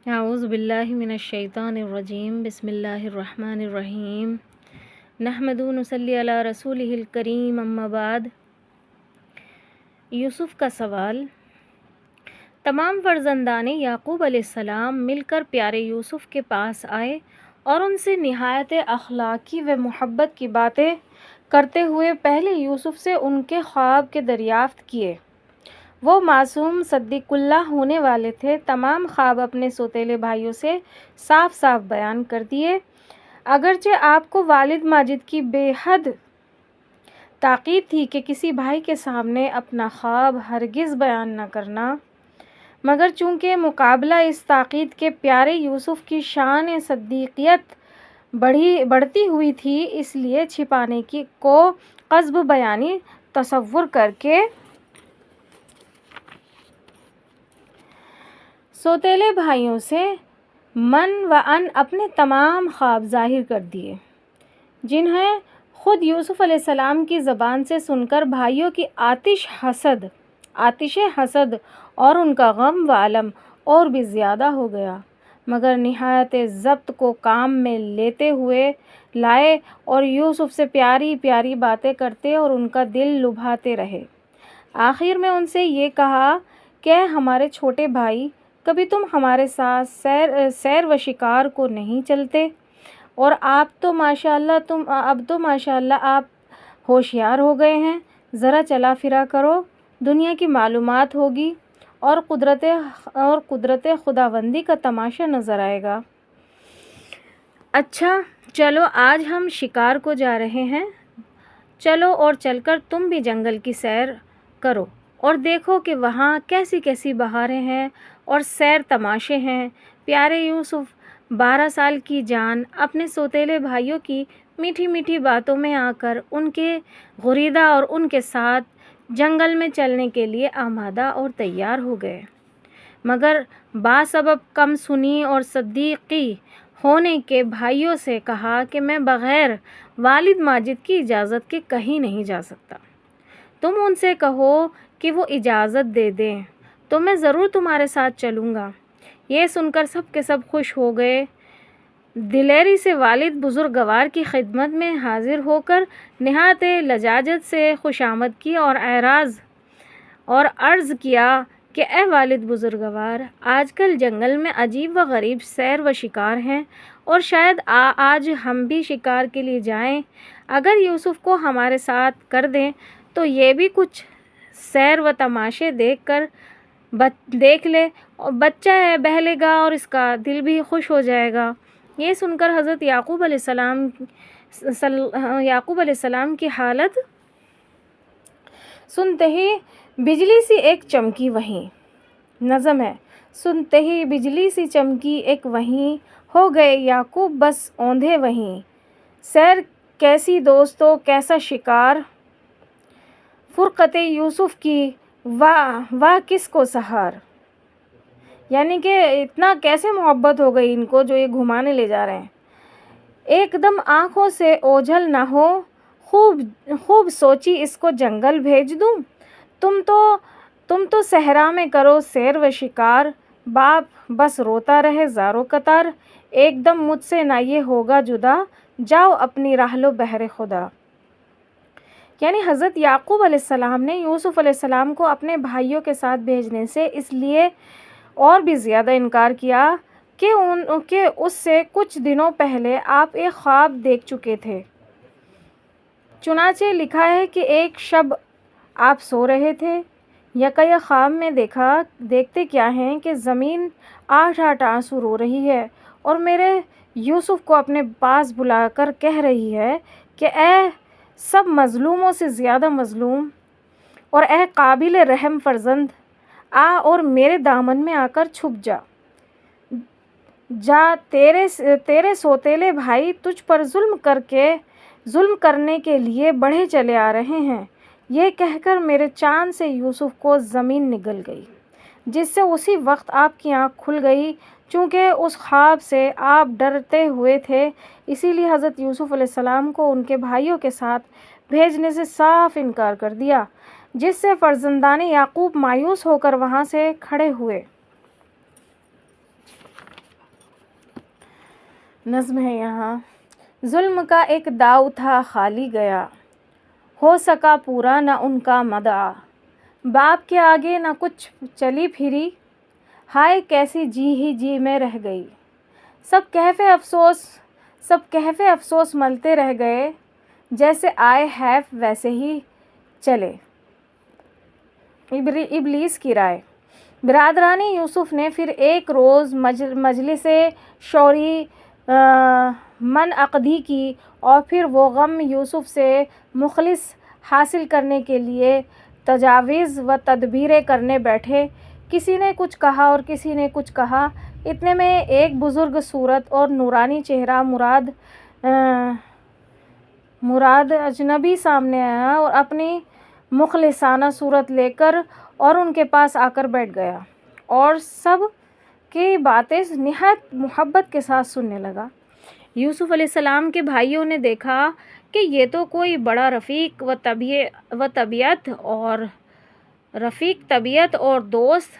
اعوذ باللہ من الشیطان الرجیم بسم اللہ الرحمن الرحیم نحمد و نصلی علی رسولہ الکریم اما بعد۔ یوسف کا سوال۔ تمام فرزندان یعقوب علیہ السلام مل کر پیارے یوسف کے پاس آئے اور ان سے نہایت اخلاقی و محبت کی باتیں کرتے ہوئے پہلے یوسف سے ان کے خواب کے دریافت کیے۔ وہ معصوم صدیق اللہ ہونے والے تھے۔ تمام خواب اپنے سوتیلے بھائیوں سے صاف صاف بیان کر دیے۔ اگرچہ آپ کو والد ماجد کی بے حد تاکید تھی کہ کسی بھائی کے سامنے اپنا خواب ہرگز بیان نہ کرنا، مگر چونکہ مقابلہ اس تاکید کے پیارے یوسف کی شان صدیقیت بڑھتی ہوئی تھی، اس لیے چھپانے کو قصب بیانی تصور کر کے سوتیلے بھائیوں سے من و ان اپنے تمام خواب ظاہر کر دیے، جنہیں خود یوسف علیہ السلام کی زبان سے سن کر بھائیوں کی آتش حسد اور ان کا غم و علم اور بھی زیادہ ہو گیا، مگر نہایت ضبط کو کام میں لیتے ہوئے لائے اور یوسف سے پیاری پیاری باتیں کرتے اور ان کا دل لبھاتے رہے۔ آخر میں ان سے یہ کہا کہ ہمارے چھوٹے بھائی، کبھی تم ہمارے ساتھ سیر و شکار کو نہیں چلتے؟ اور اب تو ماشاءاللہ آپ ہوشیار ہو گئے ہیں، ذرا چلا پھرا کرو، دنیا کی معلومات ہوگی اور قدرت خداوندی کا تماشا نظر آئے گا۔ اچھا چلو، آج ہم شکار کو جا رہے ہیں، چلو اور چل کر تم بھی جنگل کی سیر کرو اور دیکھو کہ وہاں کیسی کیسی بہاریں ہیں اور سیر تماشے ہیں۔ پیارے یوسف 12 سال کی جان اپنے سوتیلے بھائیوں کی میٹھی میٹھی باتوں میں آ کر ان کے غریدہ اور ان کے ساتھ جنگل میں چلنے کے لیے آمادہ اور تیار ہو گئے، مگر باسبب کم سنی اور صدیقی ہونے کے بھائیوں سے کہا کہ میں بغیر والد ماجد کی اجازت کے کہیں نہیں جا سکتا۔ تم ان سے کہو کہ وہ اجازت دے دیں تو میں ضرور تمہارے ساتھ چلوں گا۔ یہ سن کر سب کے سب خوش ہو گئے۔ دلیری سے والد بزرگوار کی خدمت میں حاضر ہو کر نہایت لجاجت سے خوش آمد کی اور عرض کیا کہ اے والد بزرگوار، آج کل جنگل میں عجیب و غریب سیر و شکار ہیں اور شاید آج ہم بھی شکار کے لیے جائیں۔ اگر یوسف کو ہمارے ساتھ کر دیں تو یہ بھی کچھ سیر و تماشے دیکھ لے، بچہ ہے، بہلے گا اور اس کا دل بھی خوش ہو جائے گا۔ یہ سن کر حضرت یعقوب علیہ السلام کی حالت سنتے ہی بجلی سی ایک چمکی وہیں، نظم ہے، سنتے ہی بجلی سی چمکی ایک وہیں، ہو گئے یعقوب بس اوندھے وہیں، سیر کیسی دوستو کیسا شکار، فرقت یوسف کی واہ کس کو سہار۔ یعنی کہ اتنا کیسے محبت ہو گئی ان کو جو یہ گھمانے لے جا رہے ہیں۔ ایک دم آنکھوں سے اوجھل نہ ہو، خوب سوچی اس کو جنگل بھیج دوں، تم تو صحرا میں کرو سیر و شکار، باپ بس روتا رہے زارو قطار، ایک دم مجھ سے نہ یہ ہوگا جدا، جاؤ اپنی راہ لو بہر خدا۔ یعنی حضرت یعقوب علیہ السلام نے یوسف علیہ السلام کو اپنے بھائیوں کے ساتھ بھیجنے سے اس لیے اور بھی زیادہ انکار کیا کہ اس سے کچھ دنوں پہلے آپ ایک خواب دیکھ چکے تھے۔ چنانچہ لکھا ہے کہ ایک شب آپ سو رہے تھے، یکا خواب میں دیکھتے کیا ہیں کہ زمین 8 آنسو رو رہی ہے اور میرے یوسف کو اپنے پاس بلا کر کہہ رہی ہے کہ اے سب مظلوموں سے زیادہ مظلوم اور اے قابل رحم فرزند، آ اور میرے دامن میں آ کر چھپ جا، تیرے سوتیلے بھائی تجھ پر ظلم کرنے کے لیے بڑھے چلے آ رہے ہیں۔ یہ کہہ کر میرے چاند سے یوسف کو زمین نگل گئی، جس سے اسی وقت آپ کی آنکھ کھل گئی۔ چونکہ اس خواب سے آپ ڈرتے ہوئے تھے، اسی لیے حضرت یوسف علیہ السلام کو ان کے بھائیوں کے ساتھ بھیجنے سے صاف انکار کر دیا، جس سے فرزندان یعقوب مایوس ہو کر وہاں سے کھڑے ہوئے۔ نظم ہے یہاں۔ ظلم کا ایک داؤ تھا خالی گیا، ہو سکا پورا نہ ان کا مدعا، باپ کے آگے نہ کچھ چلی پھری، ہائے کیسی جی ہی جی میں رہ گئی، سب کہف افسوس ملتے رہ گئے، جیسے آئے حیف ویسے ہی چلے۔ ابلیس کی رائے۔ برادران یوسف نے پھر ایک روز مجلس شوری منعقدی کی اور پھر وہ غم یوسف سے مخلص حاصل کرنے کے لیے تجاویز و تدبیریں کرنے بیٹھے۔ کسی نے کچھ کہا اور کسی نے کچھ کہا، اتنے میں ایک بزرگ صورت اور نورانی چہرہ مراد اجنبی سامنے آیا اور اپنی مخلصانہ صورت لے کر اور ان کے پاس آ کر بیٹھ گیا اور سب کی باتیں نہایت محبت کے ساتھ سننے لگا۔ یوسف علیہ السلام کے بھائیوں نے دیکھا کہ یہ تو کوئی بڑا رفیق طبیعت اور دوست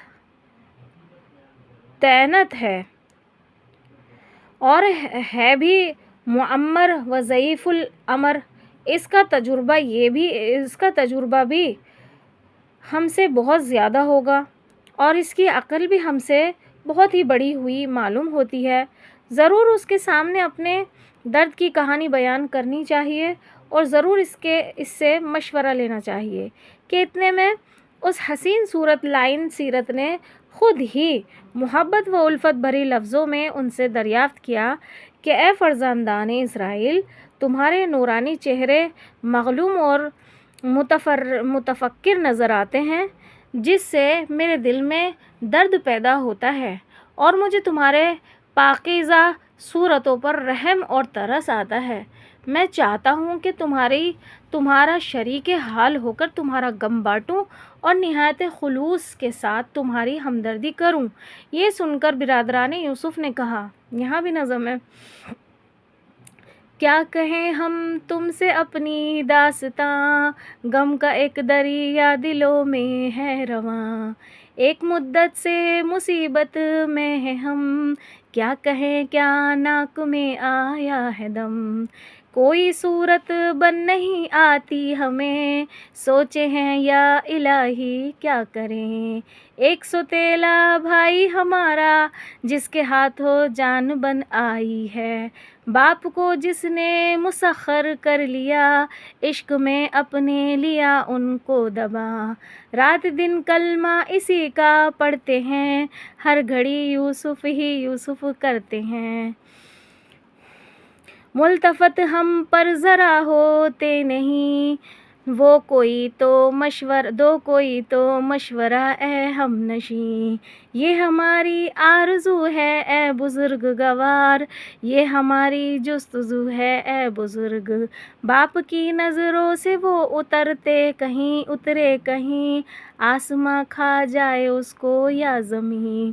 طینت ہے، اور ہے بھی معمر و ضعیف الامر، اس کا تجربہ بھی ہم سے بہت زیادہ ہوگا اور اس کی عقل بھی ہم سے بہت ہی بڑی ہوئی معلوم ہوتی ہے، ضرور اس کے سامنے اپنے درد کی کہانی بیان کرنی چاہیے اور ضرور اس سے مشورہ لینا چاہیے کہ اتنے میں اس حسین صورت لائن سیرت نے خود ہی محبت و الفت بھری لفظوں میں ان سے دریافت کیا کہ اے فرزندان اسرائیل، تمہارے نورانی چہرے مغلوم اور متفکر نظر آتے ہیں، جس سے میرے دل میں درد پیدا ہوتا ہے اور مجھے تمہارے پاکیزہ صورتوں پر رحم اور ترس آتا ہے۔ میں چاہتا ہوں کہ تمہارا شریک حال ہو کر تمہارا غم بانٹوں اور نہایت خلوص کے ساتھ تمہاری ہمدردی کروں۔ یہ سن کر برادران یوسف نے کہا، یہاں بھی نظم ہے، کیا کہیں ہم تم سے اپنی داستاں، غم کا ایک دریا دلوں میں ہے رواں، ایک مدت سے مصیبت میں ہے ہم، کیا کہیں کیا ناک میں آیا ہے دم، کوئی صورت بن نہیں آتی ہمیں، سوچے ہیں یا الہی کیا کریں، ایک سوتیلا بھائی ہمارا جس کے ہاتھوں جان بن آئی ہے، باپ کو جس نے مسخر کر لیا، عشق میں اپنے لیا ان کو دبا، رات دن کلمہ اسی کا پڑھتے ہیں، ہر گھڑی یوسف ہی یوسف کرتے ہیں، ملتفت ہم پر ذرا ہوتے نہیں، دو کوئی تو مشورہ اے ہم نشیں، یہ ہماری آرزو ہے اے بزرگ گوار، یہ ہماری جستجو ہے اے بزرگ، باپ کی نظروں سے وہ اترے کہیں، آسماں کھا جائے اس کو یا زمین،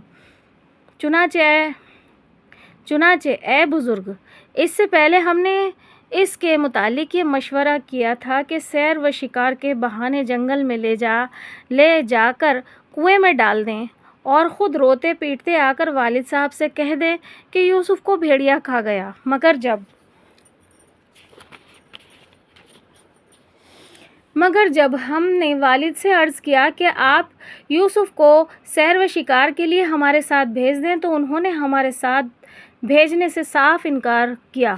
چنانچہ اے بزرگ، اس سے پہلے ہم نے اس کے متعلق یہ مشورہ کیا تھا کہ سیر و شکار کے بہانے جنگل میں لے جا کر کنویں میں ڈال دیں اور خود روتے پیٹتے آ کر والد صاحب سے کہہ دیں کہ یوسف کو بھیڑیا کھا گیا، مگر جب ہم نے والد سے عرض کیا کہ آپ یوسف کو سیر و شکار کے لیے ہمارے ساتھ بھیج دیں تو انہوں نے ہمارے ساتھ بھیجنے سے صاف انکار کیا،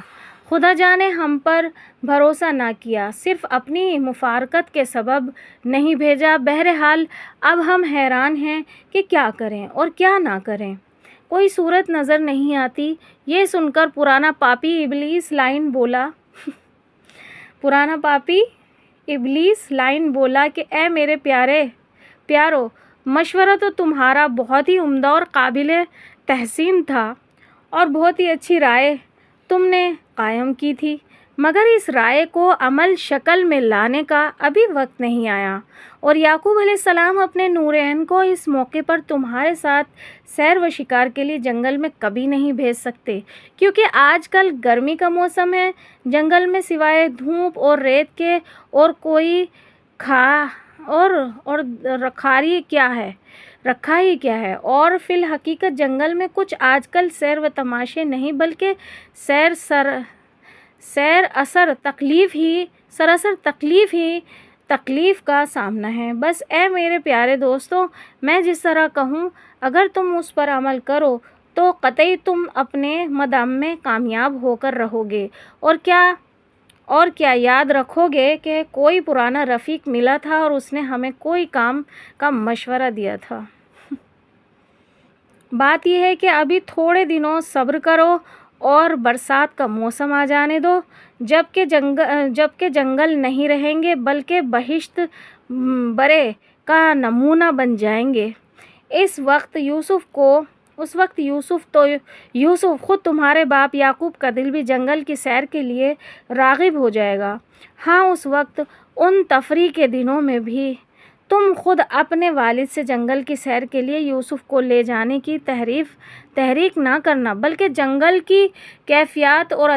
خدا جانے ہم پر بھروسہ نہ کیا، صرف اپنی مفارقت کے سبب نہیں بھیجا، بہرحال اب ہم حیران ہیں کہ کیا کریں اور کیا نہ کریں، کوئی صورت نظر نہیں آتی۔ یہ سن کر پرانا پاپی ابلیس لائن بولا کہ اے میرے پیارو، مشورہ تو تمہارا بہت ہی عمدہ اور قابل تحسین تھا اور بہت ہی اچھی رائے تم نے قائم کی تھی، مگر اس رائے کو عمل شکل میں لانے کا ابھی وقت نہیں آیا، اور یعقوب علیہ السلام اپنے نورین کو اس موقع پر تمہارے ساتھ سیر و شکار کے لیے جنگل میں کبھی نہیں بھیج سکتے، کیونکہ آج کل گرمی کا موسم ہے، جنگل میں سوائے دھوپ اور ریت کے اور کوئی کھاری کیا ہے، رکھا ہی کیا ہے۔ اور فی الحقیقت جنگل میں کچھ آج کل سیر و تماشے نہیں بلکہ سراسر تکلیف کا سامنا ہے۔ بس اے میرے پیارے دوستو، میں جس طرح کہوں اگر تم اس پر عمل کرو تو قطعی تم اپنے مدام میں کامیاب ہو کر رہو گے۔ اور کیا یاد رکھو گے کہ کوئی پرانا رفیق ملا تھا اور اس نے ہمیں کوئی کام کا مشورہ دیا تھا۔ بات یہ ہے کہ ابھی تھوڑے دنوں صبر کرو اور برسات کا موسم آ جانے دو، جب کہ جنگل نہیں رہیں گے بلکہ بہشت برے کا نمونہ بن جائیں گے۔ اس وقت یوسف خود تمہارے باپ یعقوب کا دل بھی جنگل کی سیر کے لیے راغب ہو جائے گا۔ ہاں، اس وقت ان تفریح کے دنوں میں بھی تم خود اپنے والد سے جنگل کی سیر کے لیے یوسف کو لے جانے کی تحریک نہ کرنا بلکہ جنگل کی کیفیات اور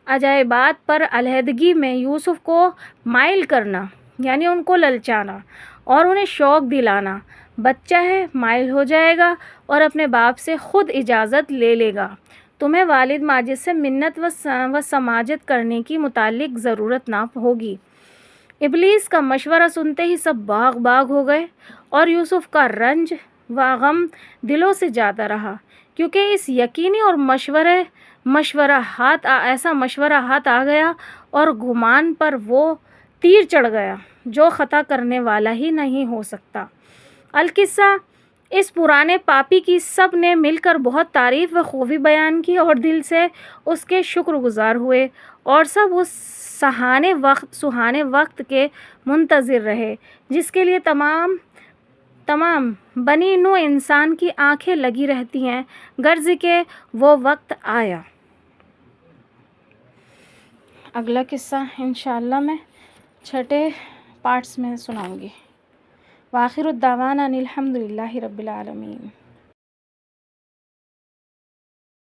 عجائبات پر علیحدگی میں یوسف کو مائل کرنا، یعنی ان کو للچانا اور انہیں شوق دلانا۔ بچہ ہے، مائل ہو جائے گا اور اپنے باپ سے خود اجازت لے لے گا۔ تمہیں والد ماجد سے منت و سماجت کرنے کی متعلق ضرورت نہ ہوگی۔ ابلیس کا مشورہ سنتے ہی سب باغ ہو گئے اور یوسف کا رنج و غم دلوں سے جاتا رہا، کیونکہ اس یقینی اور ایسا مشورہ ہاتھ آ گیا اور گمان پر وہ تیر چڑھ گیا جو خطا کرنے والا ہی نہیں ہو سکتا۔ القصہ، اس پرانے پاپی کی سب نے مل کر بہت تعریف و خوبی بیان کی اور دل سے اس کے شکر گزار ہوئے، اور سب اس سہانے وقت کے منتظر رہے جس کے لیے تمام بنی نوع انسان کی آنکھیں لگی رہتی ہیں، غرض کہ وہ وقت آیا۔ اگلا قصہ انشاءاللہ میں چھٹے پارٹس میں سناؤں گی۔ وآخر الدعوانا ان الحمد للہ رب العالمین۔